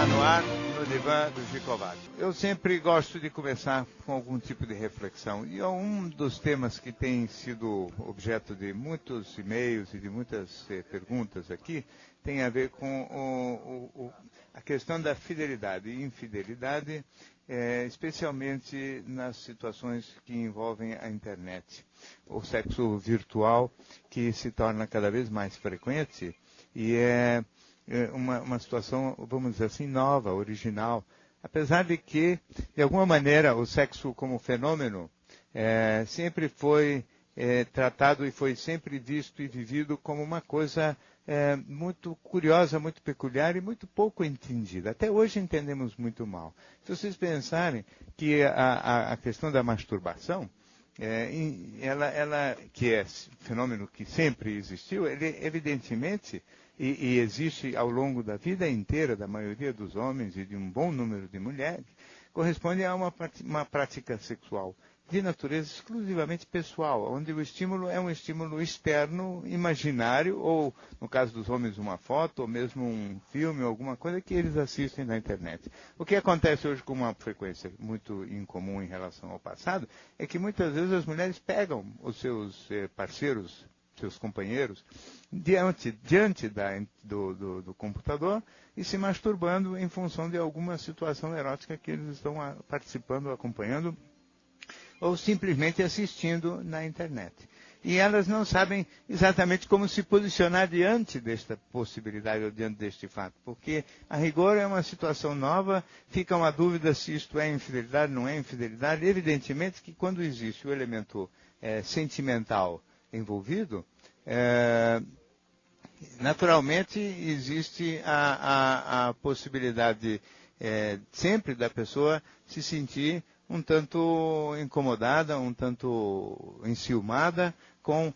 Está no ar, no divã do Gicovati. Eu sempre gosto de começar com algum tipo de reflexão. E um dos temas que tem sido objeto de muitos e-mails e de muitas perguntas aqui tem a ver com a questão da fidelidade e infidelidade, especialmente nas situações que envolvem a internet. O sexo virtual, que se torna cada vez mais frequente e é uma situação, vamos dizer assim, nova, original. Apesar de que, de alguma maneira, o sexo como fenômeno sempre foi tratado e foi sempre visto e vivido como uma coisa muito curiosa, muito peculiar e muito pouco entendida. Até hoje entendemos muito mal. Se vocês pensarem que a questão da masturbação, ela que é fenômeno que sempre existiu, ele evidentemente e existe ao longo da vida inteira da maioria dos homens e de um bom número de mulheres, corresponde a uma prática sexual de natureza exclusivamente pessoal, onde o estímulo é um estímulo externo, imaginário, ou, no caso dos homens, uma foto, ou mesmo um filme, alguma coisa que eles assistem na internet. O que acontece hoje com uma frequência muito incomum em relação ao passado, é que muitas vezes as mulheres pegam os seus parceiros, seus companheiros, diante do computador e se masturbando em função de alguma situação erótica que eles estão participando, acompanhando, ou simplesmente assistindo na internet. E elas não sabem exatamente como se posicionar diante desta possibilidade ou diante deste fato, porque a rigor é uma situação nova, fica uma dúvida se isto é infidelidade, não é infidelidade. Evidentemente que quando existe o elemento sentimental envolvido, naturalmente existe a possibilidade sempre da pessoa se sentir um tanto incomodada, um tanto enciumada com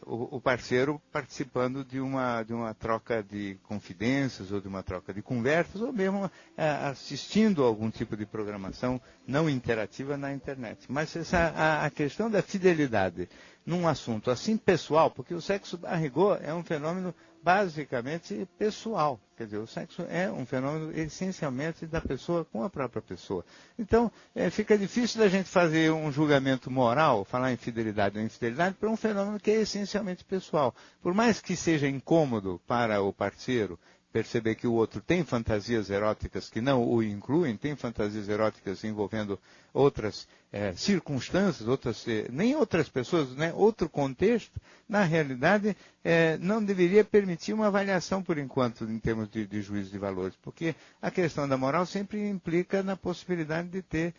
o parceiro participando de uma troca de confidências ou de uma troca de conversas, ou mesmo assistindo a algum tipo de programação não interativa na internet. Mas a questão da fidelidade num assunto assim pessoal, porque o sexo, a rigor, é um fenômeno basicamente pessoal. Quer dizer, o sexo é um fenômeno essencialmente da pessoa com a própria pessoa. Então, fica difícil da gente fazer um julgamento moral, falar em fidelidade ou infidelidade, para um fenômeno que é essencialmente pessoal. Por mais que seja incômodo para o parceiro perceber que o outro tem fantasias eróticas que não o incluem, tem fantasias eróticas envolvendo outras circunstâncias, nem outras pessoas, né, outro contexto, na realidade não deveria permitir uma avaliação por enquanto em termos de juízo de valores, porque a questão da moral sempre implica na possibilidade de ter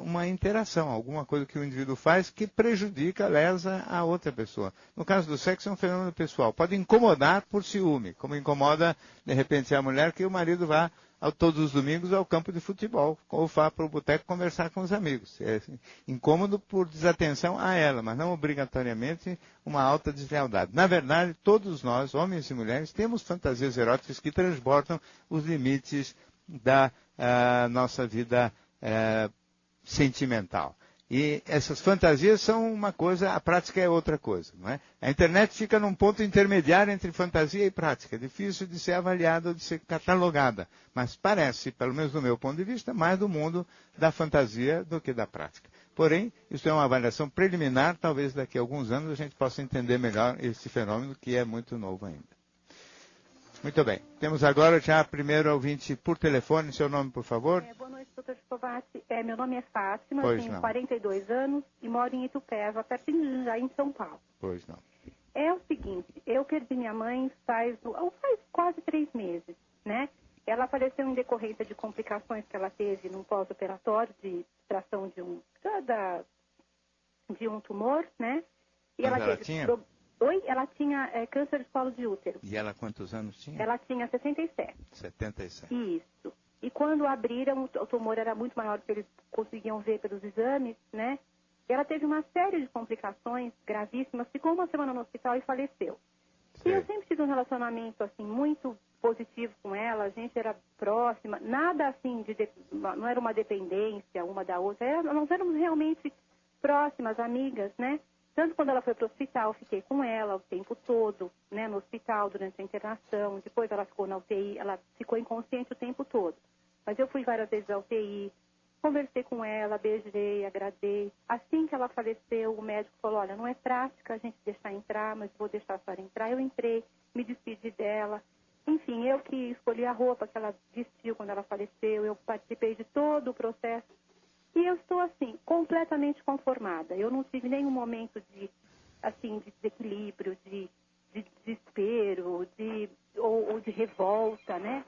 uma interação, alguma coisa que o indivíduo faz que prejudica, lesa a outra pessoa. No caso do sexo é um fenômeno pessoal, pode incomodar por ciúme, como incomoda de repente a mulher que o marido vá todos os domingos ao campo de futebol, ou vá para o boteco conversar com os amigos. É incômodo por desatenção a ela, mas não obrigatoriamente uma alta deslealdade. Na verdade, todos nós, homens e mulheres, temos fantasias eróticas que transbordam os limites da nossa vida sentimental. E essas fantasias são uma coisa, a prática é outra coisa, não é? A internet fica num ponto intermediário entre fantasia e prática, difícil de ser avaliada ou de ser catalogada, mas parece, pelo menos do meu ponto de vista, mais do mundo da fantasia do que da prática. Porém, isso é uma avaliação preliminar, talvez daqui a alguns anos a gente possa entender melhor esse fenômeno que é muito novo ainda. Muito bem. Temos agora já a primeira ouvinte por telefone. Seu nome, por favor. Boa noite, doutor Gicovati. Meu nome é Fátima, pois tenho não. 42 anos e moro em Itupeva, perto de Jundiaí, em São Paulo. Pois não. É o seguinte, eu perdi minha mãe faz quase 3 meses, né? Ela faleceu em decorrência de complicações que ela teve num pós-operatório de extração de um tumor, né? E Mas ela tinha? Ela tinha câncer de colo de útero. E ela quantos anos tinha? Ela tinha 67. 77. Isso. E quando abriram, o tumor era muito maior do que eles conseguiam ver pelos exames, né? E ela teve uma série de complicações gravíssimas, ficou uma semana no hospital e faleceu. E eu sempre tive um relacionamento, assim, muito positivo com ela, a gente era próxima, nada assim, não era uma dependência uma da outra, nós éramos realmente próximas, amigas, né? Tanto quando ela foi para o hospital, eu fiquei com ela o tempo todo, né, no hospital, durante a internação. Depois ela ficou na UTI, ela ficou inconsciente o tempo todo. Mas eu fui várias vezes à UTI, conversei com ela, beijei, agradei. Assim que ela faleceu, o médico falou, olha, não é prática a gente deixar entrar, mas vou deixar a senhora entrar. Eu entrei, me despedi dela. Enfim, eu que escolhi a roupa que ela vestiu quando ela faleceu, eu participei de todo o processo. E eu estou, assim, completamente conformada. Eu não tive nenhum momento de, assim, de desequilíbrio, de desespero, ou de revolta, né?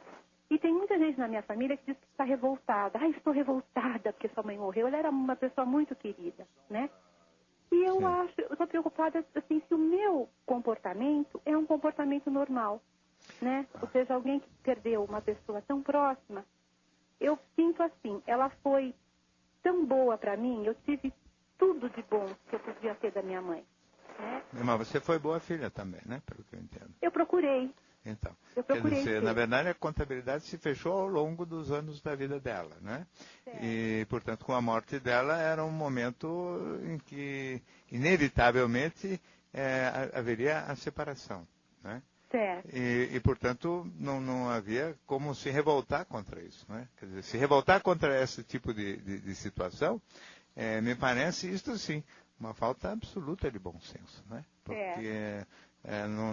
E tem muita gente na minha família que diz que está revoltada. Ai, estou revoltada porque sua mãe morreu. Ela era uma pessoa muito querida, né? E eu estou preocupada, assim, se o meu comportamento é um comportamento normal, né? Ou seja, alguém que perdeu uma pessoa tão próxima, eu sinto assim, ela foi tão boa para mim, eu tive tudo de bom que eu podia ter da minha mãe. Né? Mas você foi boa filha também, né? Pelo que eu entendo. Eu procurei. Então, Eu procurei quer dizer, na verdade, a contabilidade se fechou ao longo dos anos da vida dela, né? Certo. E, portanto, com a morte dela, era um momento em que, inevitavelmente, haveria a separação, né? Certo. E portanto, não havia como se revoltar contra isso, né? Quer dizer, se revoltar contra esse tipo de situação, me parece, isto sim, uma falta absoluta de bom senso, né? Porque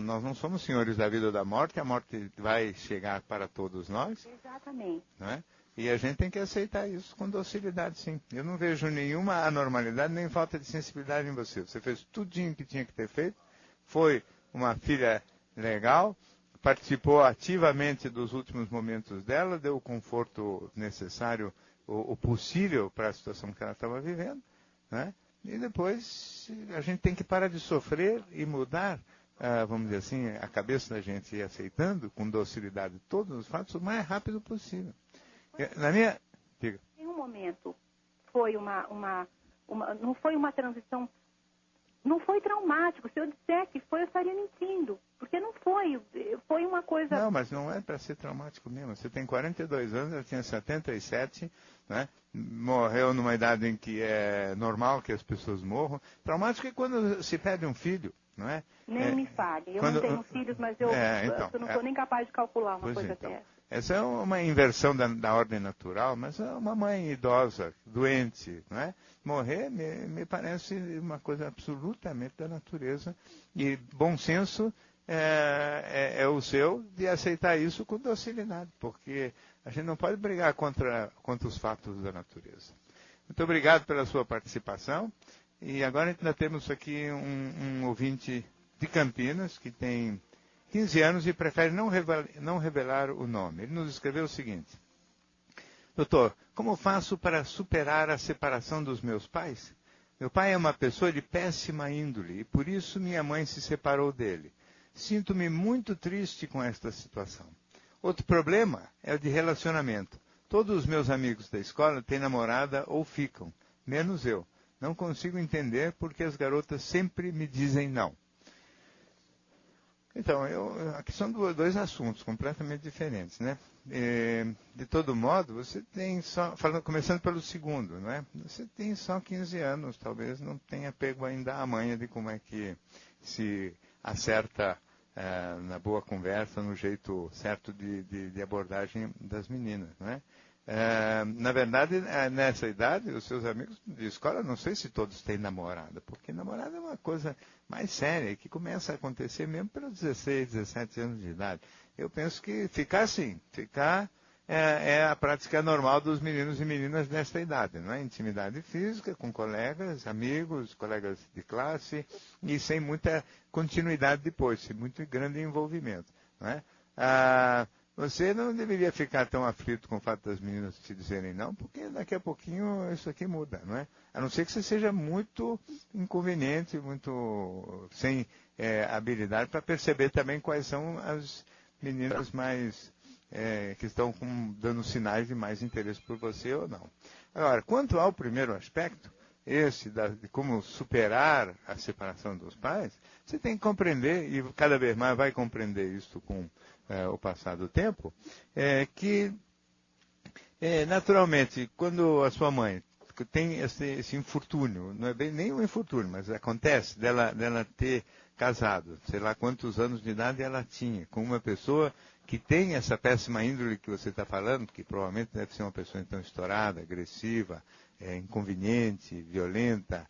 nós não somos senhores da vida ou da morte, a morte vai chegar para todos nós. Exatamente. Né? E a gente tem que aceitar isso com docilidade, sim. Eu não vejo nenhuma anormalidade, nem falta de sensibilidade em você. Você fez tudinho que tinha que ter feito, foi uma filha legal, participou ativamente dos últimos momentos dela, deu o conforto necessário, o possível para a situação que ela estava vivendo, né? E depois a gente tem que parar de sofrer e mudar, vamos dizer assim, a cabeça da gente ir aceitando com docilidade todos os fatos o mais rápido possível. Na minha... Diga. Em um momento foi não foi uma transição, não foi traumático. Se eu disser que foi, eu estaria mentindo. Porque não foi. Foi uma coisa... Não, mas não é para ser traumático mesmo. Você tem 42 anos, ela tinha 77, né? Morreu numa idade em que é normal que as pessoas morram. Traumático é quando se perde um filho, não é? Nem me fale. Eu não tenho filhos, mas eu não estou nem capaz de calcular uma coisa dessa. Essa é uma inversão da ordem natural, mas é uma mãe idosa, doente, não é? Morrer me parece uma coisa absolutamente da natureza. E bom senso é o seu de aceitar isso com docilidade, porque a gente não pode brigar contra os fatos da natureza. Muito obrigado pela sua participação. E agora ainda temos aqui um ouvinte de Campinas que tem 15 anos e prefere não revelar o nome. Ele nos escreveu o seguinte: doutor, como faço para superar a separação dos meus pais? Meu pai é uma pessoa de péssima índole e por isso minha mãe se separou dele. Sinto-me muito triste com esta situação. Outro problema é o de relacionamento. Todos os meus amigos da escola têm namorada ou ficam, menos eu. Não consigo entender porque as garotas sempre me dizem não. Então, aqui são dois assuntos completamente diferentes, né? De todo modo, você tem só, começando pelo segundo, não é? Você tem só 15 anos, talvez não tenha pego ainda a manha de como é que se acerta na boa conversa, no jeito certo de abordagem das meninas, não é? Na verdade, nessa idade, os seus amigos de escola, não sei se todos têm namorada, porque namorada é uma coisa mais séria, que começa a acontecer mesmo pelos 16, 17 anos de idade. Eu penso que ficar é a prática normal dos meninos e meninas desta idade, não é? Intimidade física com colegas, amigos, colegas de classe, e sem muita continuidade depois, sem muito grande envolvimento, não é? Você não deveria ficar tão aflito com o fato das meninas te dizerem não, porque daqui a pouquinho isso aqui muda, não é? A não ser que você seja muito inconveniente, muito sem habilidade para perceber também quais são as meninas mais que estão dando sinais de mais interesse por você ou não. Agora, quanto ao primeiro aspecto, esse de como superar a separação dos pais, você tem que compreender, e cada vez mais vai compreender isso com o passar do tempo, que naturalmente, quando a sua mãe tem esse infortúnio, não é bem nem um infortúnio, mas acontece dela ter casado, sei lá quantos anos de idade ela tinha, com uma pessoa que tem essa péssima índole que você está falando, que provavelmente deve ser uma pessoa então estourada, agressiva, inconveniente, violenta,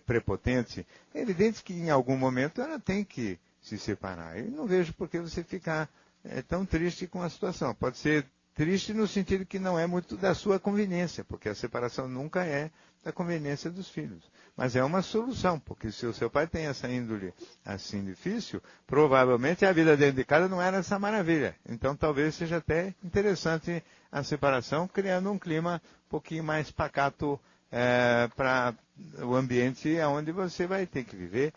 prepotente. É evidente que em algum momento ela tem que se separar. Eu não vejo por que você ficar tão triste com a situação. Pode ser triste no sentido que não é muito da sua conveniência, porque a separação nunca é da conveniência dos filhos. Mas é uma solução, porque se o seu pai tem essa índole assim difícil, provavelmente a vida dentro de casa não era essa maravilha. Então talvez seja até interessante a separação, criando um clima um pouquinho mais pacato para o ambiente onde você vai ter que viver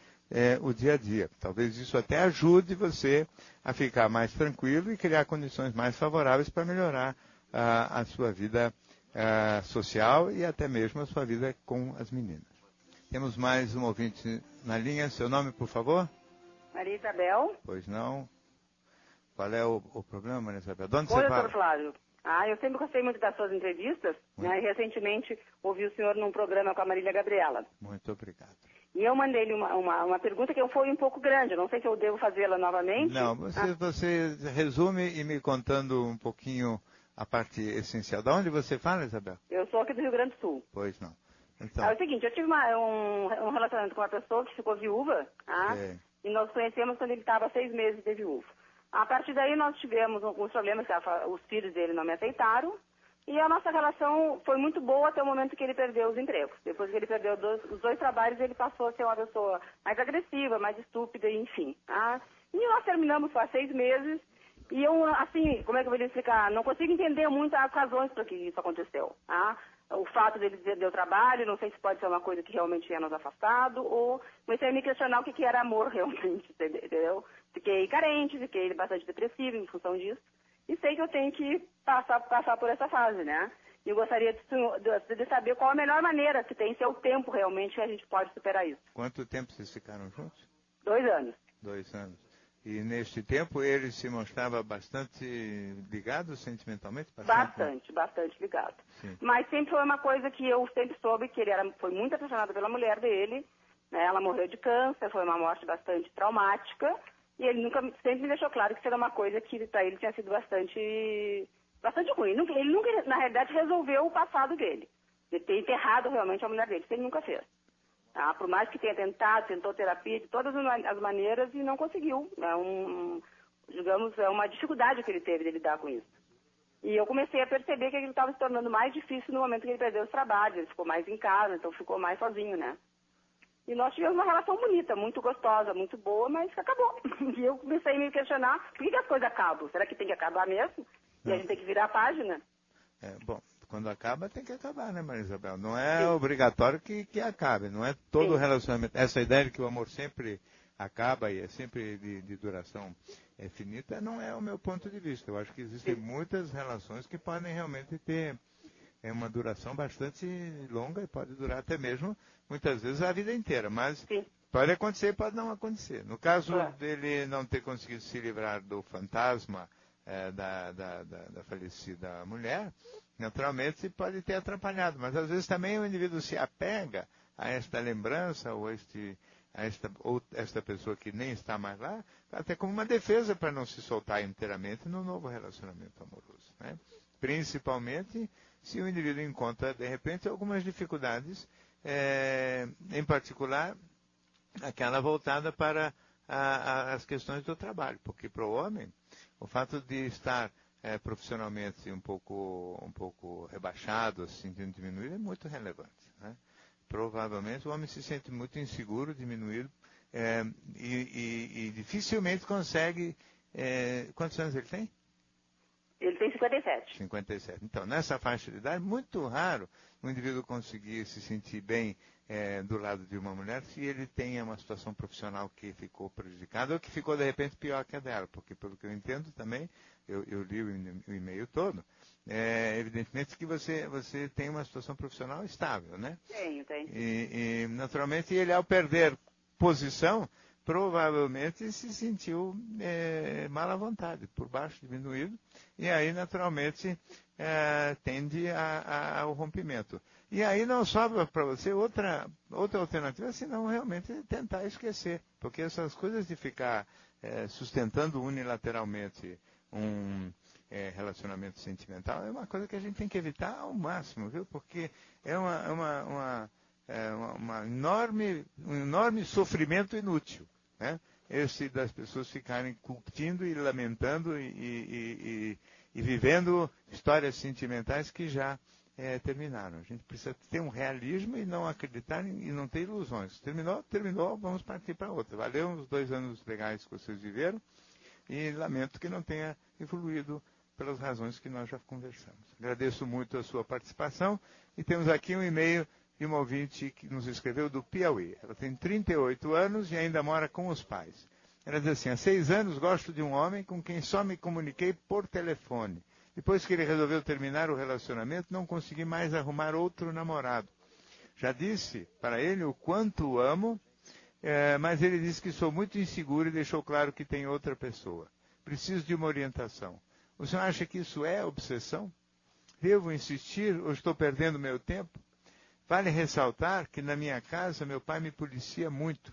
o dia a dia. Talvez isso até ajude você a ficar mais tranquilo e criar condições mais favoráveis para melhorar a sua vida social e até mesmo a sua vida com as meninas. Temos mais um ouvinte na linha. Seu nome, por favor? Maria Isabel. Pois não. Qual é o problema, Maria Isabel? De onde Oi, você fala? doutor Flávio. Eu sempre gostei muito das suas entrevistas, né? Recentemente ouvi o senhor num programa com a Marília Gabriela. Muito obrigado. E eu mandei-lhe uma pergunta que foi um pouco grande, não sei se eu devo fazê-la novamente. Não, você resume e me contando um pouquinho a parte essencial. Da onde você fala, Isabel? Eu sou aqui do Rio Grande do Sul. Pois não. Então. É o seguinte, eu tive um relacionamento com uma pessoa que ficou viúva, e nós conhecemos quando ele estava 6 meses de viúvo. A partir daí nós tivemos alguns problemas, que os filhos dele não me aceitaram, e a nossa relação foi muito boa até o momento que ele perdeu os empregos. Depois que ele perdeu os 2 trabalhos, ele passou a ser uma pessoa mais agressiva, mais estúpida, enfim. E nós terminamos há 6 meses, e eu, assim, como é que eu vou lhe explicar? Não consigo entender muito as razões para que isso aconteceu. O fato dele deu trabalho, não sei se pode ser uma coisa que realmente tinha nos afastado, ou comecei a me questionar o que era amor realmente, entendeu? Fiquei carente, fiquei bastante depressiva em função disso, e sei que eu tenho que passar por essa fase, né? E eu gostaria de saber qual a melhor maneira que tem, se é o tempo realmente que a gente pode superar isso. Quanto tempo vocês ficaram juntos? 2 anos. 2 anos. E neste tempo ele se mostrava bastante ligado sentimentalmente? Bastante ligado. Sim. Mas sempre foi uma coisa que eu sempre soube que ele foi muito apaixonado pela mulher dele, né? Ela morreu de câncer, foi uma morte bastante traumática, e ele sempre me deixou claro que isso era uma coisa que para ele tinha sido bastante ruim. Ele nunca, na realidade, resolveu o passado dele, de ter enterrado realmente a mulher dele, isso ele nunca fez. Por mais que tenha tentado, tentou terapia de todas as maneiras e não conseguiu. É uma dificuldade que ele teve de lidar com isso. E eu comecei a perceber que aquilo estava se tornando mais difícil no momento que ele perdeu os trabalhos, ele ficou mais em casa, então ficou mais sozinho, né? E nós tivemos uma relação bonita, muito gostosa, muito boa, mas acabou. E eu comecei a me questionar, por que as coisas acabam? Será que tem que acabar mesmo? E a gente tem que virar a página? Bom, quando acaba, tem que acabar, né, Maria Isabel? Não é obrigatório que acabe, não é todo relacionamento. Essa ideia de que o amor sempre acaba e é sempre de duração finita, não é o meu ponto de vista. Eu acho que existem muitas relações que podem realmente ter uma duração bastante longa e pode durar até mesmo, muitas vezes, a vida inteira. Mas pode acontecer e pode não acontecer. No caso dele não ter conseguido se livrar do fantasma da falecida mulher, naturalmente pode ter atrapalhado, mas às vezes também o indivíduo se apega a esta lembrança ou esta pessoa que nem está mais lá, até como uma defesa para não se soltar inteiramente no novo relacionamento amoroso, né? Principalmente se o indivíduo encontra, de repente, algumas dificuldades, em particular aquela voltada para as questões do trabalho, porque para o homem o fato de estar profissionalmente um pouco rebaixado, se sentindo diminuído, é muito relevante, né? Provavelmente o homem se sente muito inseguro, diminuído, e dificilmente consegue... quantos anos ele tem? Ele tem 57. 57. Então, nessa faixa de idade, muito raro o indivíduo conseguir se sentir bem do lado de uma mulher se ele tenha uma situação profissional que ficou prejudicada ou que ficou, de repente, pior que a dela. Porque, pelo que eu entendo também, eu li o e-mail todo, evidentemente que você tem uma situação profissional estável, né? Tenho. E, naturalmente, ele, ao perder posição, provavelmente se sentiu mal à vontade, por baixo, diminuído, e aí naturalmente tende ao rompimento. E aí não sobra para você outra alternativa, senão realmente tentar esquecer, porque essas coisas de ficar sustentando unilateralmente um relacionamento sentimental é uma coisa que a gente tem que evitar ao máximo, viu? Porque é um enorme sofrimento inútil, né? Esse das pessoas ficarem curtindo e lamentando e vivendo histórias sentimentais que já terminaram. A gente precisa ter um realismo e não acreditar e não ter ilusões. Terminou, vamos partir para outra. Valeu os 2 anos legais que vocês viveram e lamento que não tenha evoluído pelas razões que nós já conversamos. Agradeço muito a sua participação e temos aqui um e-mail de uma ouvinte que nos escreveu do Piauí. Ela tem 38 anos e ainda mora com os pais. Ela diz assim: há 6 anos gosto de um homem com quem só me comuniquei por telefone. Depois que ele resolveu terminar o relacionamento, não consegui mais arrumar outro namorado. Já disse para ele o quanto o amo, mas ele disse que sou muito inseguro e deixou claro que tem outra pessoa. Preciso de uma orientação. O senhor acha que isso é obsessão? Devo insistir ou estou perdendo meu tempo? Vale ressaltar que na minha casa meu pai me policia muito.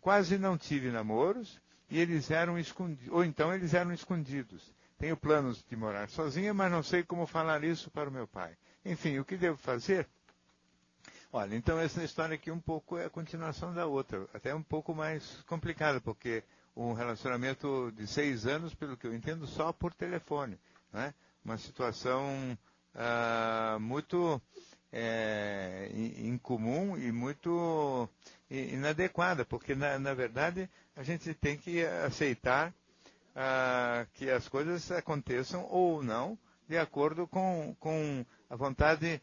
Quase não tive namoros e eles eram escondidos, ou então eles eram escondidos. Tenho planos de morar sozinha, mas não sei como falar isso para o meu pai. Enfim, o que devo fazer? Olha, então essa história aqui um pouco é a continuação da outra, até um pouco mais complicada, porque um relacionamento de 6 anos, pelo que eu entendo, só por telefone, né? Uma situação muito incomum e muito inadequada, porque na verdade a gente tem que aceitar que as coisas aconteçam ou não de acordo com a vontade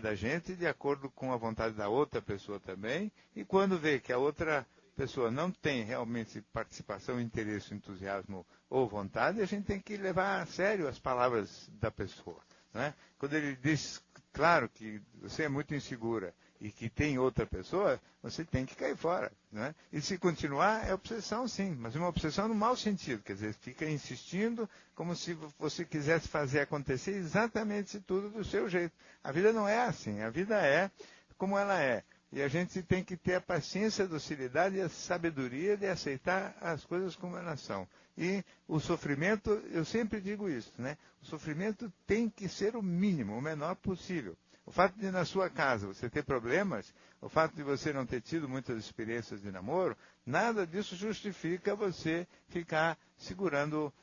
da gente, de acordo com a vontade da outra pessoa também, e quando vê que a outra pessoa não tem realmente participação, interesse, entusiasmo ou vontade, a gente tem que levar a sério as palavras da pessoa, né? Quando ele diz, claro, que você é muito insegura e que tem outra pessoa, você tem que cair fora, né? E se continuar, é obsessão sim, mas uma obsessão no mau sentido, quer dizer, fica insistindo como se você quisesse fazer acontecer exatamente tudo do seu jeito. A vida não é assim, a vida é como ela é. E a gente tem que ter a paciência, a docilidade e a sabedoria de aceitar as coisas como elas são. E o sofrimento, eu sempre digo isso, né? O sofrimento tem que ser o mínimo, o menor possível. O fato de na sua casa você ter problemas, o fato de você não ter tido muitas experiências de namoro, nada disso justifica você ficar segurando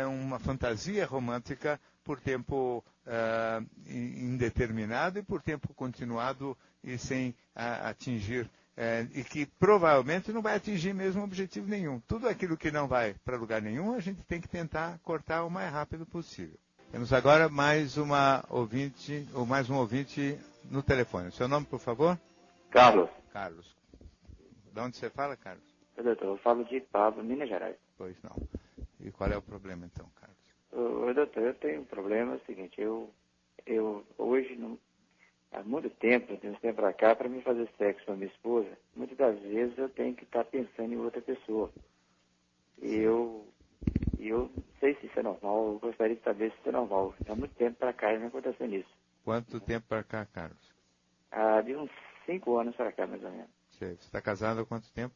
uma fantasia romântica por tempo indeterminado e por tempo continuado e sem atingir, e que provavelmente não vai atingir mesmo objetivo nenhum. Tudo aquilo que não vai para lugar nenhum, a gente tem que tentar cortar o mais rápido possível. Temos agora mais um ouvinte no telefone. Seu nome, por favor? Carlos. Carlos. De onde você fala, Carlos? Doutor, eu falo de Pablo, Minas Gerais. Pois não. E qual é o problema, então, Carlos? Doutor, eu tenho um problema, é o seguinte, eu hoje, há muito tempo, de uns tempos para cá, para me fazer sexo com a minha esposa, muitas das vezes eu tenho que estar pensando em outra pessoa. E eu não sei se isso é normal, eu gostaria de saber se isso é normal. Há muito tempo para cá já me aconteceu isso. Quanto tempo para cá, Carlos? De uns 5 anos para cá, mais ou menos. Você está casado há quanto tempo?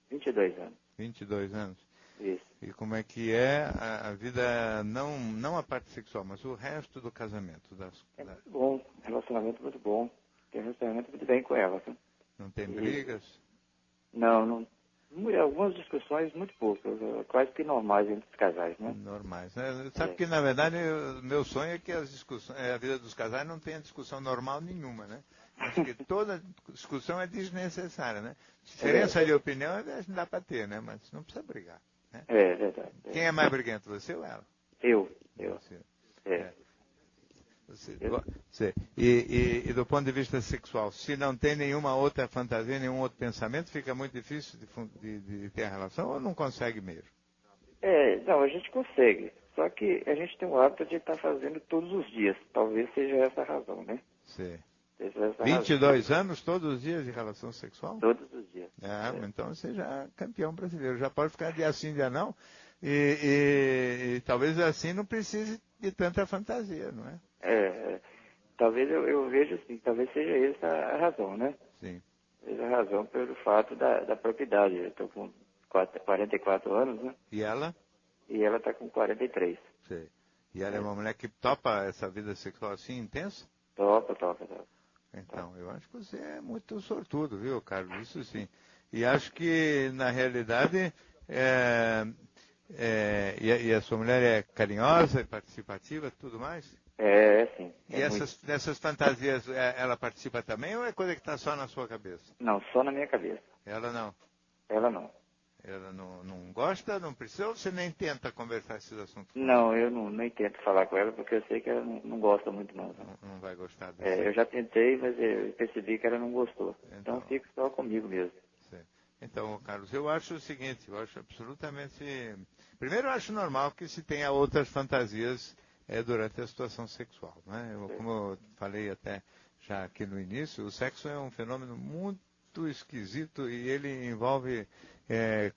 22 anos. 22 anos? Isso. E como é que é a vida, não a parte sexual, mas o resto do casamento? É muito bom, relacionamento muito bom. Tem um relacionamento muito bem com ela. Tá? Não tem brigas? Não. Algumas discussões muito poucas, quase que normais entre os casais, né? Normais. Sabe que, na verdade, meu sonho é que a vida dos casais não tenha discussão normal nenhuma, né? Acho que toda discussão é desnecessária, né? Diferença de opinião dá para ter, né? Mas não precisa brigar. Né? É verdade. Quem é mais briguento, você ou ela? Eu. Você. E do ponto de vista sexual, se não tem nenhuma outra fantasia, nenhum outro pensamento, fica muito difícil de ter a relação ou não consegue mesmo? Não, a gente consegue. Só que a gente tem o hábito de estar fazendo todos os dias. Talvez seja essa a razão, né? Sim. 22 anos, todos os dias de relação sexual? Todos os dias. Então você já é campeão brasileiro. Já pode ficar dia sim, dia não. E talvez assim não precise de tanta fantasia, não é? Talvez eu vejo assim, talvez seja essa a razão, né? Sim. Seja a razão pelo fato da propriedade. Eu estou com 44 anos, né? E ela? E ela está com 43. Sim. E ela é uma mulher que topa essa vida sexual assim intensa? Topa. Então, eu acho que você é muito sortudo, viu, Carlos? Isso sim. E acho que, na realidade, e a sua mulher é carinhosa, participativa, tudo mais? Sim. E dessas fantasias, ela participa também ou é coisa que está só na sua cabeça? Não, só na minha cabeça. Ela não? Ela não. Ela não gosta, não precisa, ou você nem tenta conversar esses assuntos? Não, eu nem tento falar com ela, porque eu sei que ela não gosta muito, não. Não vai gostar disso. Eu já tentei, mas eu percebi que ela não gostou. Então fico só comigo mesmo. Certo. Então, Carlos, eu acho o seguinte, eu acho absolutamente... Primeiro, eu acho normal que se tenha outras fantasias durante a situação sexual, né? Como eu falei até já aqui no início, o sexo é um fenômeno muito esquisito e ele envolve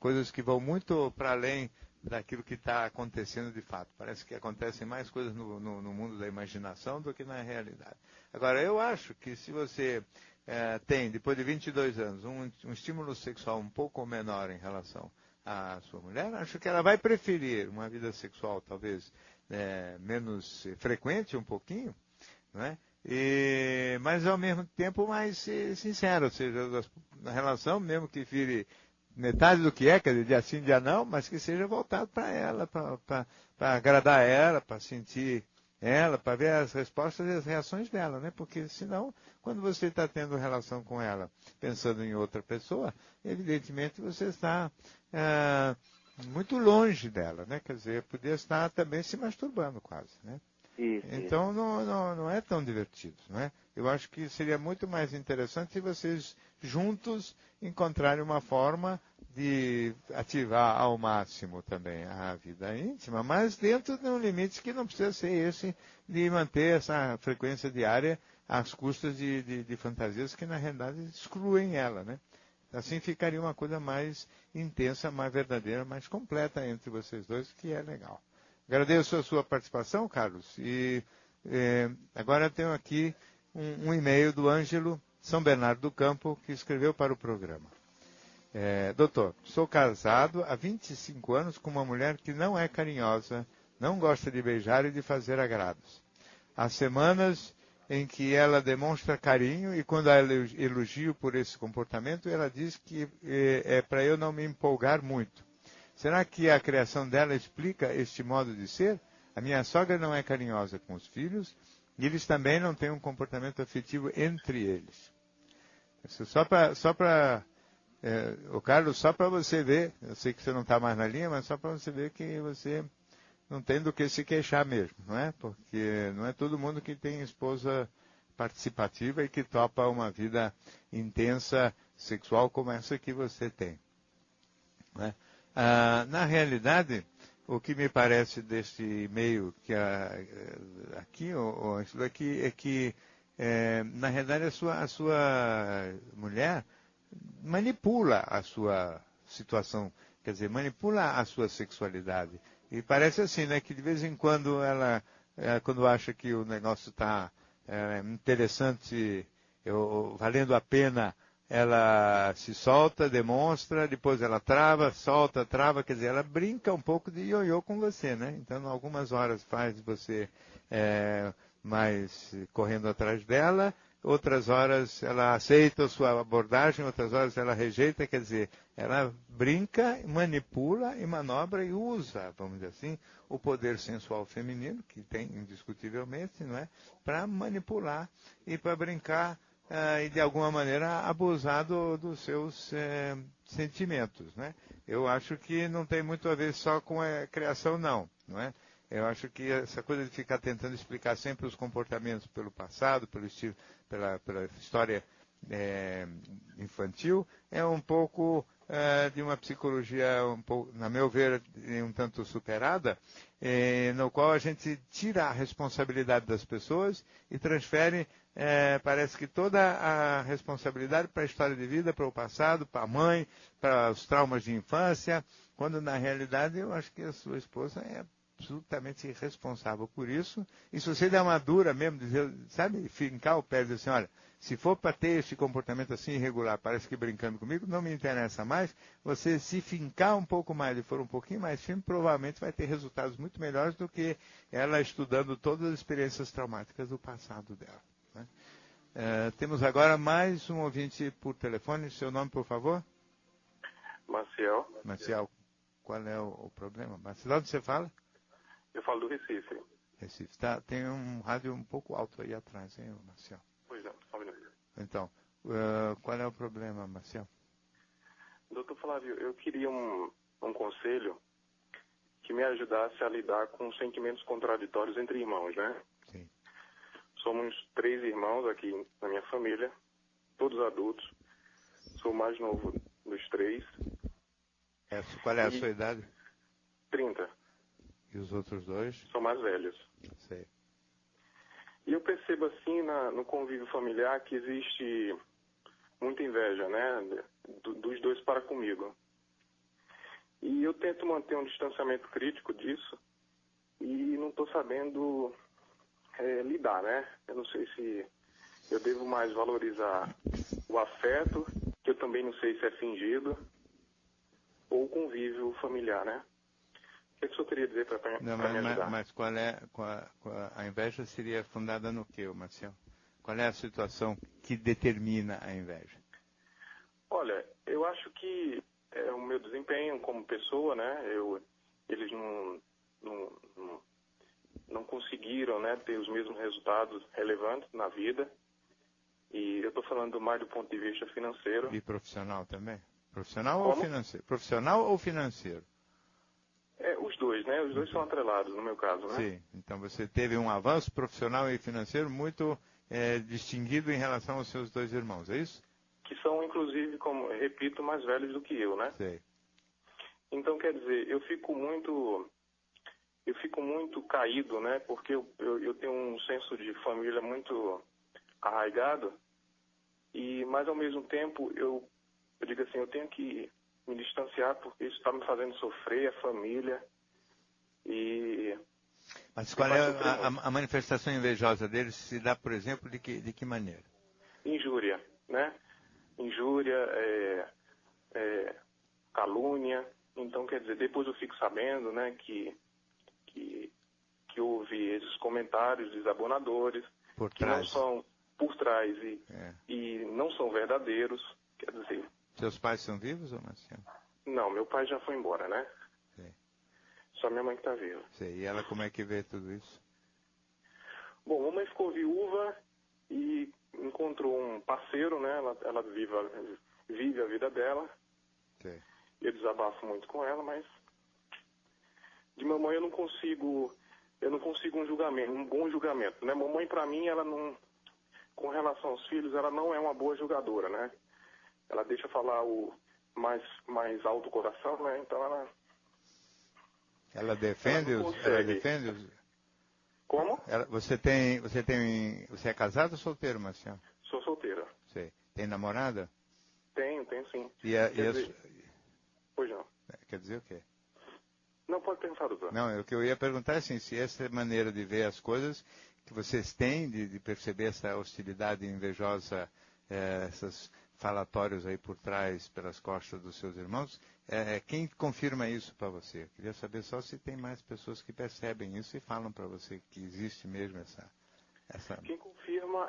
coisas que vão muito para além daquilo que está acontecendo de fato. Parece que acontecem mais coisas no mundo da imaginação do que na realidade. Agora, eu acho que se você tem, depois de 22 anos, um estímulo sexual um pouco menor em relação à sua mulher, acho que ela vai preferir uma vida sexual talvez menos frequente um pouquinho, não é? Mas ao mesmo tempo mais sincero, ou seja, na relação, mesmo que vire metade do que quer dizer, dia sim, dia não, mas que seja voltado para ela, para agradar ela, para sentir ela, para ver as respostas e as reações dela, né? Porque senão, quando você está tendo relação com ela, pensando em outra pessoa, evidentemente você está muito longe dela, né? Quer dizer, podia estar também se masturbando quase, né? Então não é tão divertido, não é? Eu acho que seria muito mais interessante se vocês juntos encontrarem uma forma de ativar ao máximo também a vida íntima, mas dentro de um limite que não precisa ser esse de manter essa frequência diária às custas de fantasias que na realidade excluem ela, né? Assim ficaria uma coisa mais intensa, mais verdadeira, mais completa entre vocês dois, que é legal. Agradeço a sua participação, Carlos. E agora eu tenho aqui um e-mail do Ângelo São Bernardo do Campo, que escreveu para o programa. Doutor, sou casado há 25 anos com uma mulher que não é carinhosa, não gosta de beijar e de fazer agrados. Há semanas em que ela demonstra carinho e quando a elogio por esse comportamento, ela diz que é para eu não me empolgar muito. Será que a criação dela explica este modo de ser? A minha sogra não é carinhosa com os filhos e eles também não têm um comportamento afetivo entre eles. Isso só para Carlos, só para você ver, eu sei que você não está mais na linha, mas só para você ver que você não tem do que se queixar mesmo, não é? Porque não é todo mundo que tem esposa participativa e que topa uma vida intensa sexual como essa que você tem, não é? Na realidade, o que me parece desse e-mail que aqui é que, na realidade, a sua mulher manipula a sua situação, quer dizer, manipula a sua sexualidade. E parece assim, né, que de vez em quando quando acha que o negócio está interessante, valendo a pena, ela se solta, demonstra, depois ela trava, solta, trava, quer dizer, ela brinca um pouco de ioiô com você, né? Então, algumas horas faz você mais correndo atrás dela, outras horas ela aceita a sua abordagem, outras horas ela rejeita, quer dizer, ela brinca, manipula e manobra e usa, vamos dizer assim, o poder sensual feminino, que tem indiscutivelmente, não é? Para manipular e para brincar e de alguma maneira abusar dos seus sentimentos, né? Eu acho que não tem muito a ver só com a criação, não é? Eu acho que essa coisa de ficar tentando explicar sempre os comportamentos pelo passado, pelo estilo, pela história infantil, é um pouco de uma psicologia, um pouco, na meu ver, um tanto superada, no qual a gente tira a responsabilidade das pessoas e transfere, parece que toda a responsabilidade para a história de vida, para o passado, para a mãe, para os traumas de infância, quando na realidade eu acho que a sua esposa é absolutamente responsável por isso. E se você der uma dura mesmo, dizer, sabe, fincar o pé e dizer assim, olha, se for para ter esse comportamento assim irregular, parece que brincando comigo, não me interessa mais, você se fincar um pouco mais e for um pouquinho mais firme, provavelmente vai ter resultados muito melhores do que ela estudando todas as experiências traumáticas do passado dela. Né? Temos agora mais um ouvinte por telefone. Seu nome, por favor? Maciel. Maciel, qual é o problema? Maciel, onde você fala? Eu falo do Recife. Recife. Tá, tem um rádio um pouco alto aí atrás, hein, Marcel? Pois não, só um minuto. Então, qual é o problema, Marcel? Doutor Flávio, eu queria um conselho que me ajudasse a lidar com sentimentos contraditórios entre irmãos, né? Sim. Somos 3 irmãos aqui na minha família, todos adultos. Sou o mais novo dos 3. Qual é a sua idade? 30. E os outros 2? São mais velhos. Sei. E eu percebo assim no convívio familiar que existe muita inveja, né? Dos 2 para comigo. E eu tento manter um distanciamento crítico disso e não estou sabendo lidar, né? Eu não sei se eu devo mais valorizar o afeto, que eu também não sei se é fingido, ou o convívio familiar, né? O que o senhor queria dizer para me ajudar? Mas a inveja seria fundada no que, Marcelo? Qual é a situação que determina a inveja? Olha, eu acho que o meu desempenho como pessoa, né? Eles não conseguiram, né, ter os mesmos resultados relevantes na vida. E eu estou falando mais do ponto de vista financeiro. E profissional também? Profissional Como? Ou financeiro? Profissional ou financeiro? Os 2, né? Os 2 são atrelados, no meu caso, né? Sim. Então você teve um avanço profissional e financeiro muito distinguido em relação aos seus 2 irmãos, é isso? Que são, inclusive, como repito, mais velhos do que eu, né? Sei. Então, quer dizer, eu fico muito caído, né? Porque eu tenho um senso de família muito arraigado, mas ao mesmo tempo eu digo assim, eu tenho que me distanciar porque isso está me fazendo sofrer, a família. Mas qual é a manifestação invejosa deles? Se dá, por exemplo, de que maneira? Injúria, né? Injúria, calúnia. Então, quer dizer, depois eu fico sabendo, né, que houve esses comentários desabonadores, que não são por trás e não são verdadeiros. Quer dizer... Seus pais são vivos, ou Marcelo? Não, meu pai já foi embora, né? Sim. Só minha mãe que está viva. Sim. E ela como é que vê tudo isso? Bom, a mamãe ficou viúva e encontrou um parceiro, né? Ela vive a vida dela. Sim. Eu desabafo muito com ela, mas de mamãe eu não consigo um julgamento, um bom julgamento, né? Mamãe, para mim, ela não, com relação aos filhos, ela não é uma boa julgadora, né? Ela deixa falar o mais alto coração, né? Então ela defende os... Como? Você é casado ou solteiro, Marcelo? Sou solteira. Sim. Tem namorada? Tenho sim. Pois não. Quer dizer o quê? Não, pode perguntar, doutor. Não, o que eu ia perguntar é assim, se essa maneira de ver as coisas que vocês têm, de perceber essa hostilidade invejosa, esses falatórios aí por trás, pelas costas dos seus irmãos, quem confirma isso para você? Eu queria saber só se tem mais pessoas que percebem isso e falam para você que existe mesmo essa... Quem confirma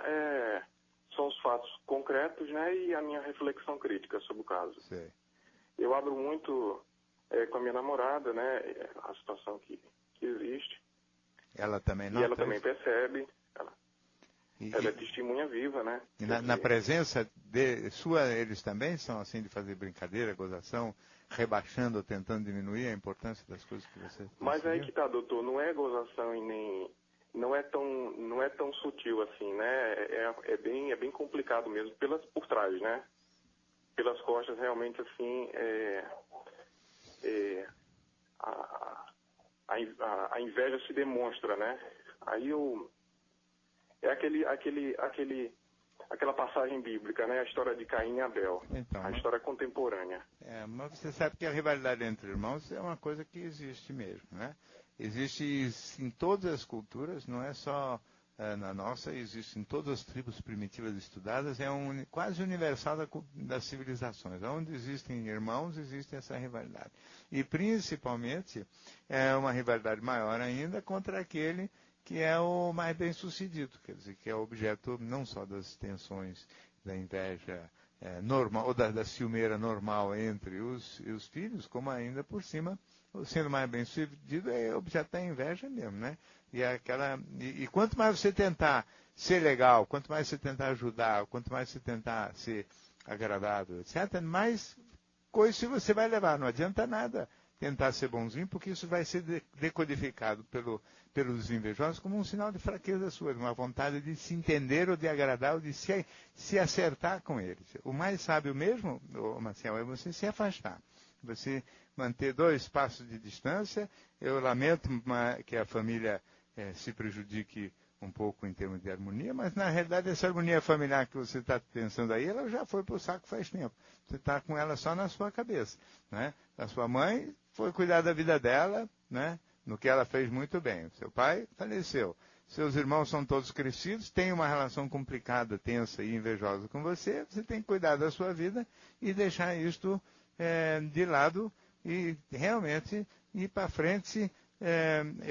são os fatos concretos, né, e a minha reflexão crítica sobre o caso. Sim. Eu abro muito com a minha namorada, né, a situação que existe. Ela também não? E ela também percebe. Ela é testemunha viva, né? E na presença sua, eles também são assim de fazer brincadeira, gozação, rebaixando ou tentando diminuir a importância das coisas que você... Mas aí que tá, doutor, não é gozação e não é tão sutil assim, né? É bem complicado mesmo por trás, né? Pelas costas, realmente, assim, a inveja se demonstra, né? Aí é aquela passagem bíblica, né? A história de Caim e Abel, então, a história contemporânea. Mas você sabe que a rivalidade entre irmãos é uma coisa que existe mesmo, né? Existe em todas as culturas, não é só na nossa, existe em todas as tribos primitivas estudadas, é quase universal das civilizações. Onde existem irmãos, existe essa rivalidade. E principalmente é uma rivalidade maior ainda contra aquele que é o mais bem-sucedido, quer dizer, que é objeto não só das tensões da inveja normal, ou da ciumeira normal entre os filhos, como ainda por cima, sendo mais bem-sucedido, é objeto da inveja mesmo, né? E quanto mais você tentar ser legal, quanto mais você tentar ajudar, quanto mais você tentar ser agradável, etc., mais coisa você vai levar. Não adianta nada tentar ser bonzinho, porque isso vai ser decodificado pelos invejosos como um sinal de fraqueza sua, de uma vontade de se entender ou de agradar ou de se acertar com eles. O mais sábio mesmo, Marcelo, é você se afastar. Você manter 2 passos de distância. Eu lamento que a família se prejudique um pouco em termos de harmonia, mas na realidade essa harmonia familiar que você está pensando aí, ela já foi para o saco faz tempo. Você está com ela só na sua cabeça, né? A sua mãe foi cuidar da vida dela, né? No que ela fez muito bem. O seu pai faleceu. Seus irmãos são todos crescidos, têm uma relação complicada, tensa e invejosa com você. Você tem que cuidar da sua vida e deixar isto de lado e realmente ir para frente,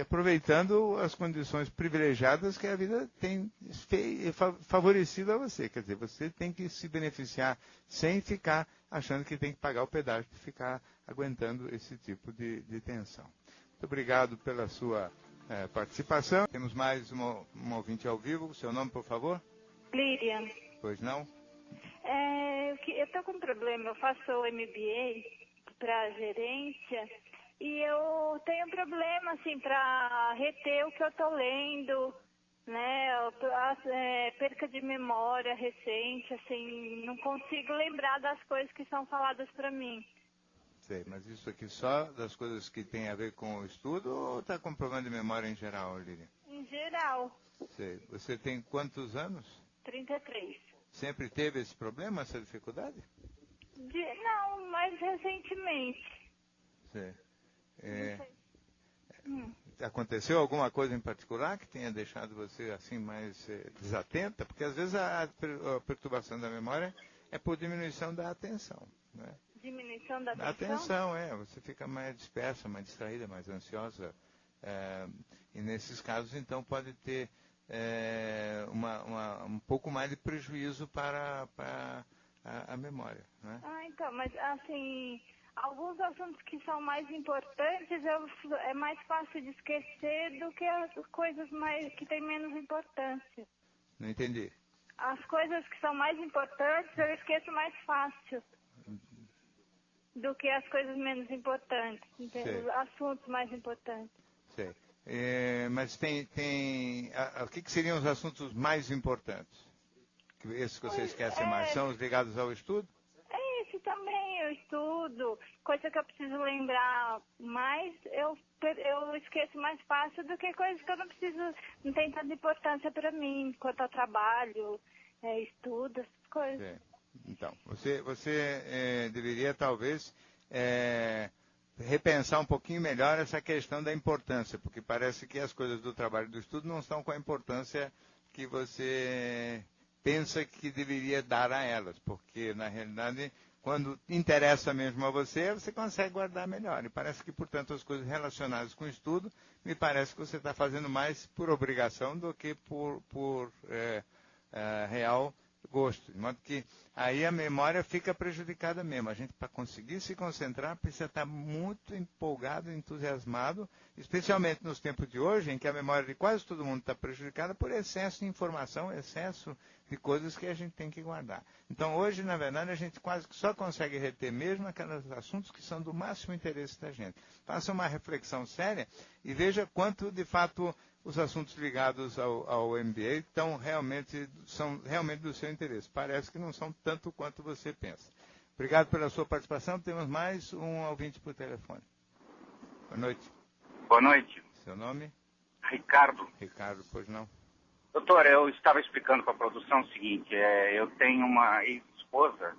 aproveitando as condições privilegiadas que a vida tem favorecido a você. Quer dizer, você tem que se beneficiar sem ficar achando que tem que pagar o pedágio de ficar aguentando esse tipo de tensão. Muito obrigado pela sua participação. Temos mais um ouvinte ao vivo. O seu nome, por favor? Lilian. Pois não? Eu estou com um problema. Eu faço o MBA para gerência e eu tenho problema, assim, para reter o que eu estou lendo, né? Perca de memória recente, assim, não consigo lembrar das coisas que são faladas para mim. Sei, mas isso aqui só das coisas que tem a ver com o estudo ou está com problema de memória em geral, Lilian? Em geral. Sei. Você tem quantos anos? 33. Sempre teve esse problema, essa dificuldade? Não, mais recentemente. Sei. Aconteceu alguma coisa em particular que tenha deixado você assim mais desatenta? Porque às vezes a perturbação da memória é por diminuição da atenção, né? Diminuição da atenção? A atenção, você fica mais dispersa, mais distraída, mais ansiosa. E nesses casos, então, pode ter um pouco mais de prejuízo para a memória, né? Então, mas assim, alguns assuntos que são mais importantes é mais fácil de esquecer do que as coisas que têm menos importância. Não entendi. As coisas que são mais importantes eu esqueço mais fácil do que as coisas menos importantes, os assuntos mais importantes. Sei. Mas o que seriam os assuntos mais importantes? Esses que você esquece mais são os ligados ao estudo? Esse também eu estudo. Coisa que eu preciso lembrar mais, eu esqueço mais fácil do que coisas que eu não tem tanta importância para mim, quanto ao trabalho, estudo, essas coisas. Sim. Então, você deveria talvez repensar um pouquinho melhor essa questão da importância, porque parece que as coisas do trabalho e do estudo não estão com a importância que você pensa que deveria dar a elas, porque na realidade, quando interessa mesmo a você consegue guardar melhor. E parece que, portanto, as coisas relacionadas com o estudo, me parece que você está fazendo mais por obrigação do que por real gosto. De modo que aí a memória fica prejudicada mesmo. A gente, para conseguir se concentrar, precisa estar muito empolgado, entusiasmado, especialmente nos tempos de hoje, em que a memória de quase todo mundo está prejudicada por excesso de informação, excesso de coisas que a gente tem que guardar. Então, hoje, na verdade, a gente quase que só consegue reter mesmo aqueles assuntos que são do máximo interesse da gente. Faça uma reflexão séria e veja quanto, de fato, os assuntos ligados ao MBA são realmente do seu interesse. Parece que não são tanto quanto você pensa. Obrigado pela sua participação. Temos mais um ouvinte por telefone. Boa noite. Boa noite. Seu nome? Ricardo. Ricardo, pois não. Doutor, eu estava explicando para a produção o seguinte, eu tenho uma ex-esposa,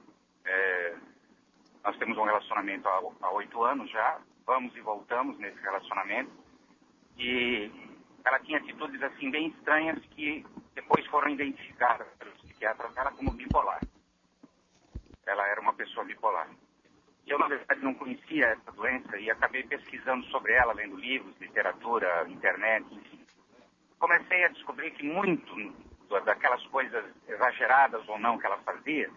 nós temos um relacionamento há 8 anos já, vamos e voltamos nesse relacionamento, e ela tinha atitudes assim bem estranhas que depois foram identificadas pelos psiquiatras dela como bipolar. Ela era uma pessoa bipolar. Eu, na verdade, não conhecia essa doença e acabei pesquisando sobre ela, lendo livros, literatura, internet, enfim. Comecei a descobrir que muito daquelas coisas exageradas ou não que ela fazia,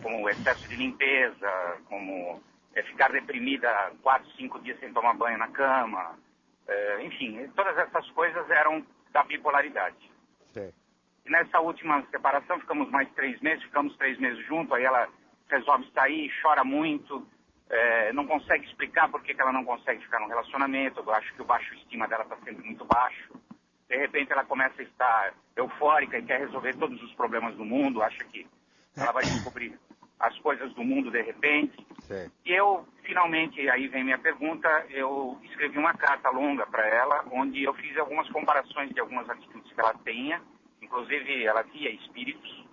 como o excesso de limpeza, como ficar deprimida 4, 5 dias sem tomar banho na cama, enfim, todas essas coisas eram da bipolaridade. Sim. E nessa última separação ficamos mais 3 meses, ficamos 3 meses juntos, aí ela resolve sair, chora muito, não consegue explicar por que ela não consegue ficar no relacionamento, eu acho que o baixo estima dela está sempre muito baixo. De repente ela começa a estar eufórica e quer resolver todos os problemas do mundo, acha que ela vai descobrir as coisas do mundo de repente. Sim. E eu, finalmente, aí vem minha pergunta, eu escrevi uma carta longa para ela, onde eu fiz algumas comparações de algumas atitudes que ela tinha, inclusive ela via espíritos,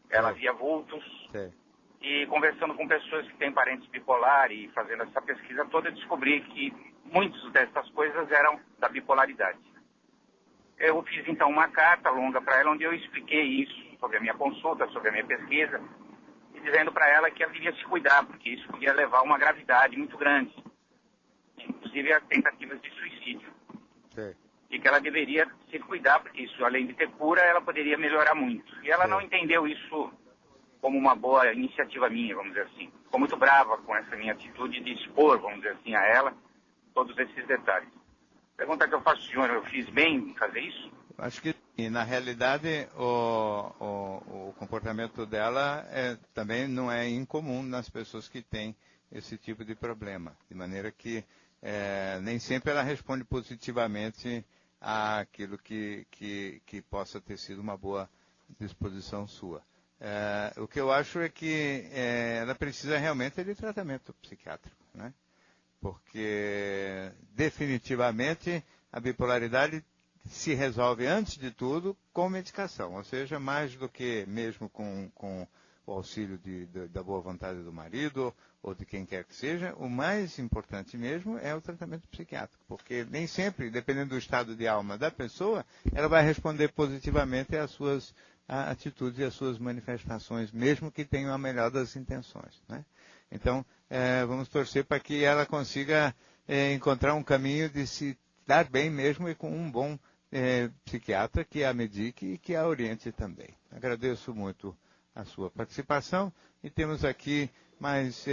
ela via vultos, Sim. E conversando com pessoas que têm parentes bipolar e fazendo essa pesquisa toda, eu descobri que muitas dessas coisas eram da bipolaridade. Eu fiz então uma carta longa para ela, onde eu expliquei isso, sobre a minha consulta, sobre a minha pesquisa, e dizendo para ela que ela devia se cuidar, porque isso podia levar a uma gravidade muito grande, inclusive a tentativas de suicídio. Sim. E que ela deveria se cuidar, porque isso, além de ter cura, ela poderia melhorar muito. E ela não entendeu isso como uma boa iniciativa minha, vamos dizer assim. Ficou muito brava com essa minha atitude de expor, vamos dizer assim, a ela todos esses detalhes. Pergunta que eu faço, senhor, eu fiz bem em fazer isso? Acho que, na realidade, o comportamento dela também não é incomum nas pessoas que têm esse tipo de problema. De maneira que nem sempre ela responde positivamente àquilo que possa ter sido uma boa disposição sua. O que eu acho é que ela precisa realmente de tratamento psiquiátrico, né? Porque definitivamente a bipolaridade se resolve, antes de tudo, com medicação, ou seja, mais do que mesmo com o auxílio da boa vontade do marido ou de quem quer que seja. O mais importante mesmo é o tratamento psiquiátrico, porque nem sempre, dependendo do estado de alma da pessoa, ela vai responder positivamente às suas atitudes e às suas manifestações, mesmo que tenham a melhor das intenções, né? Então, vamos torcer para que ela consiga encontrar um caminho de se dar bem mesmo e com um bom psiquiatra que a medique e que a oriente também. Agradeço muito a sua participação e temos aqui mais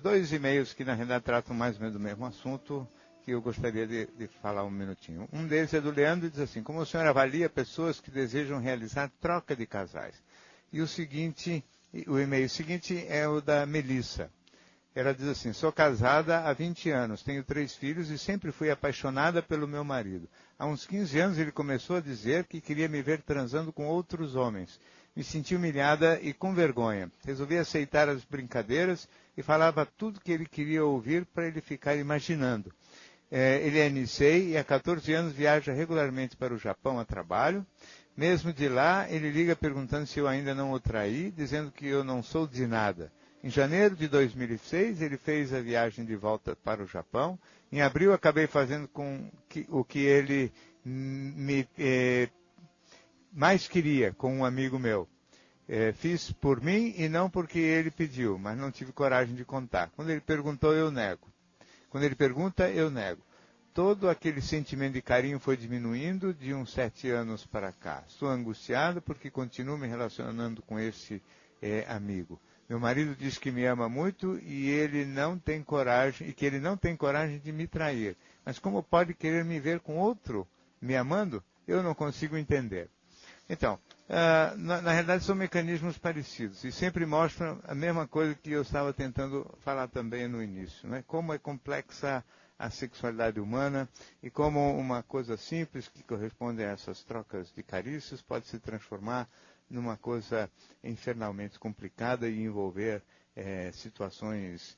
2 e-mails que na realidade tratam mais ou menos do mesmo assunto, que eu gostaria de falar um minutinho. Um deles é do Leandro e diz assim: como o senhor avalia pessoas que desejam realizar troca de casais? E o e-mail seguinte é o da Melissa. Ela diz assim: sou casada há 20 anos, tenho 3 filhos e sempre fui apaixonada pelo meu marido. Há uns 15 anos ele começou a dizer que queria me ver transando com outros homens. Me senti humilhada e com vergonha. Resolvi aceitar as brincadeiras e falava tudo que ele queria ouvir para ele ficar imaginando. Ele é Nisei e há 14 anos viaja regularmente para o Japão a trabalho. Mesmo de lá, ele liga perguntando se eu ainda não o traí, dizendo que eu não sou de nada. Em janeiro de 2006, ele fez a viagem de volta para o Japão. Em abril, acabei fazendo o que ele mais queria com um amigo meu. Fiz por mim e não porque ele pediu, mas não tive coragem de contar. Quando ele perguntou, eu nego. Quando ele pergunta, eu nego. Todo aquele sentimento de carinho foi diminuindo de uns 7 anos para cá. Estou angustiado porque continuo me relacionando com esse amigo. Meu marido diz que me ama muito e ele não tem coragem, e que ele não tem coragem de me trair. Mas como pode querer me ver com outro me amando? Eu não consigo entender. Então, na realidade são mecanismos parecidos e sempre mostram a mesma coisa que eu estava tentando falar também no início, né? Como é complexa a sexualidade humana e como uma coisa simples que corresponde a essas trocas de carícias pode se transformar numa coisa infernalmente complicada e envolver situações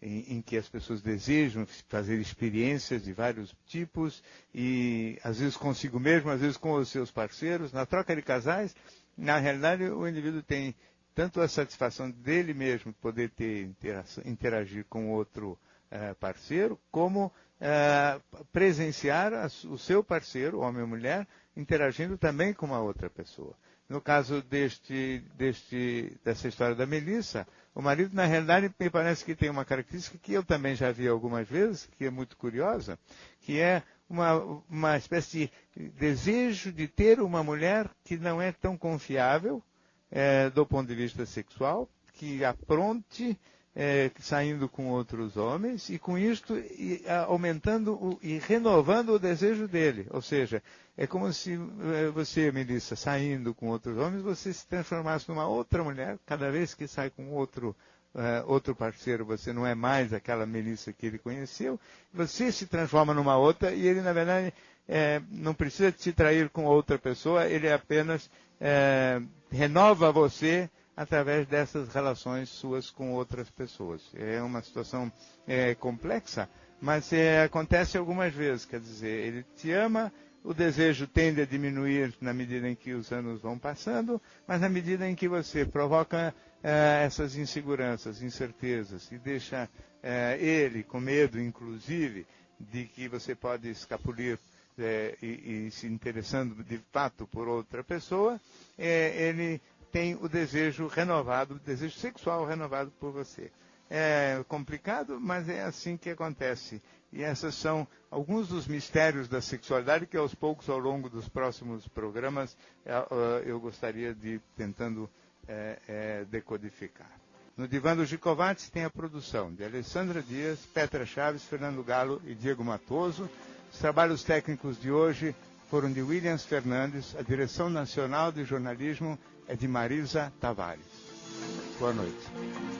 em que as pessoas desejam fazer experiências de vários tipos e às vezes consigo mesmo, às vezes com os seus parceiros. Na troca de casais, na realidade o indivíduo tem tanto a satisfação dele mesmo poder interagir com outro parceiro, como presenciar o seu parceiro, homem ou mulher, interagindo também com uma outra pessoa. No caso dessa história da Melissa, o marido, na realidade, me parece que tem uma característica que eu também já vi algumas vezes, que é muito curiosa, que é uma espécie de desejo de ter uma mulher que não é tão confiável do ponto de vista sexual, que apronte saindo com outros homens e com isto aumentando e renovando o desejo dele. Ou seja, é como se você, Melissa, saindo com outros homens, você se transformasse numa outra mulher. Cada vez que sai com outro parceiro, você não é mais aquela Melissa que ele conheceu. Você se transforma numa outra e ele, na verdade, não precisa te trair com outra pessoa, ele apenas renova você através dessas relações suas com outras pessoas. É uma situação complexa, mas acontece algumas vezes. Quer dizer, ele te ama, o desejo tende a diminuir na medida em que os anos vão passando, mas na medida em que você provoca essas inseguranças, incertezas, e deixa ele com medo, inclusive, de que você pode escapulir e se interessando de fato por outra pessoa, ele tem o desejo renovado, o desejo sexual renovado por você. É complicado, mas é assim que acontece. E esses são alguns dos mistérios da sexualidade que, aos poucos, ao longo dos próximos programas, eu gostaria de ir tentando decodificar. No Divã do Gicovati tem a produção de Alessandra Dias, Petra Chaves, Fernando Galo e Diego Matoso. Os trabalhos técnicos de hoje foram de Williams Fernandes, a direção nacional de jornalismo é de Marisa Tavares. Boa noite.